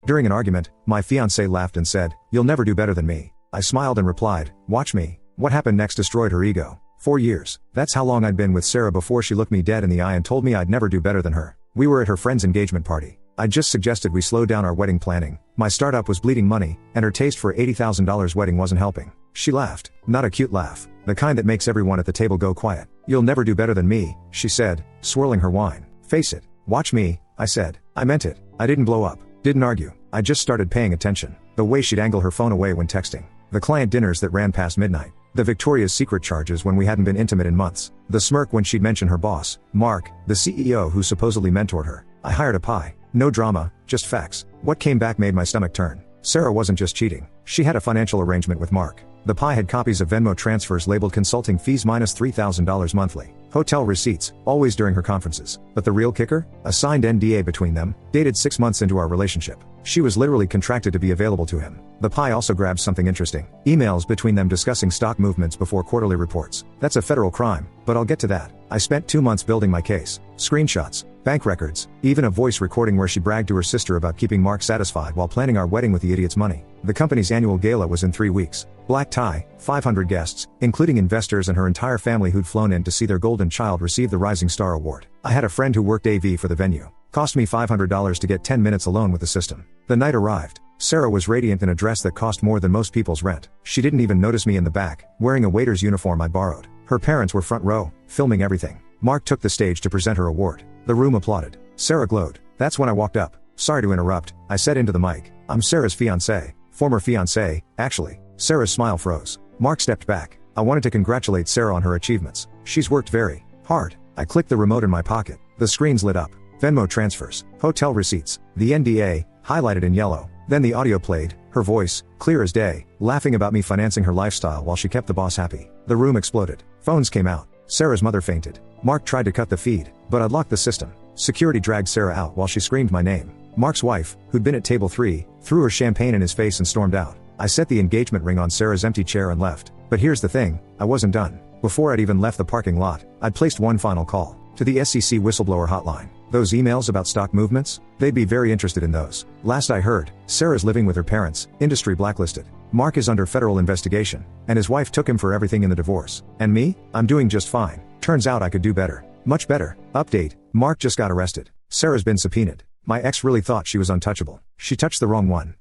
During an argument, my fiancée laughed and said, "You'll never do better than me." I smiled and replied, "Watch me." What happened next destroyed her ego. 4 years. That's how long I'd been with Sarah before she looked me dead in the eye and told me I'd never do better than her. We were at her friend's engagement party. I just suggested we slow down our wedding planning. My startup was bleeding money, and her taste for $80,000 wedding wasn't helping. She laughed. Not a cute laugh. The kind that makes everyone at the table go quiet. "You'll never do better than me," she said, swirling her wine. "Face it. Watch me," I said. I meant it. I didn't blow up. Didn't argue. I just started paying attention. The way she'd angle her phone away when texting. The client dinners that ran past midnight. The Victoria's Secret charges when we hadn't been intimate in months. The smirk when she'd mention her boss, Mark, the CEO who supposedly mentored her. I hired a pie. No drama, just facts. What came back made my stomach turn. Sarah wasn't just cheating. She had a financial arrangement with Mark. The pie had copies of Venmo transfers labeled consulting fees minus $3,000 monthly. Hotel receipts, always during her conferences. But the real kicker? A signed NDA between them, dated 6 months into our relationship. She was literally contracted to be available to him. The pie also grabbed something interesting. Emails between them discussing stock movements before quarterly reports. That's a federal crime, but I'll get to that. I spent 2 months building my case. Screenshots, bank records, even a voice recording where she bragged to her sister about keeping Mark satisfied while planning our wedding with the idiot's money. The company's annual gala was in 3 weeks. Black tie, 500 guests, including investors and her entire family who'd flown in to see their golden child receive the Rising Star Award. I had a friend who worked AV for the venue. Cost me $500 to get 10 minutes alone with the system. The night arrived. Sarah was radiant in a dress that cost more than most people's rent. She didn't even notice me in the back, wearing a waiter's uniform I'd borrowed. Her parents were front row, filming everything. Mark took the stage to present her award. The room applauded. Sarah glowed. That's when I walked up. "Sorry to interrupt," I said into the mic. "I'm Sarah's fiancé. Former fiancé, actually." Sarah's smile froze. Mark stepped back. I wanted to congratulate Sarah on her achievements. She's worked very hard. I clicked the remote in my pocket. The screens lit up. Venmo transfers, hotel receipts, the NDA, highlighted in yellow. Then the audio played, her voice, clear as day, laughing about me financing her lifestyle while she kept the boss happy. The room exploded. Phones came out. Sarah's mother fainted. Mark tried to cut the feed, but I'd locked the system. Security dragged Sarah out while she screamed my name. Mark's wife, who'd been at table 3, threw her champagne in his face and stormed out. I set the engagement ring on Sarah's empty chair and left. But here's the thing, I wasn't done. Before I'd even left the parking lot, I'd placed one final call. To the SEC whistleblower hotline. Those emails about stock movements? They'd be very interested in those. Last I heard, Sarah's living with her parents, industry blacklisted. Mark is under federal investigation, and his wife took him for everything in the divorce. And me? I'm doing just fine. Turns out I could do better. Much better. Update, Mark just got arrested. Sarah's been subpoenaed. My ex really thought she was untouchable. She touched the wrong one.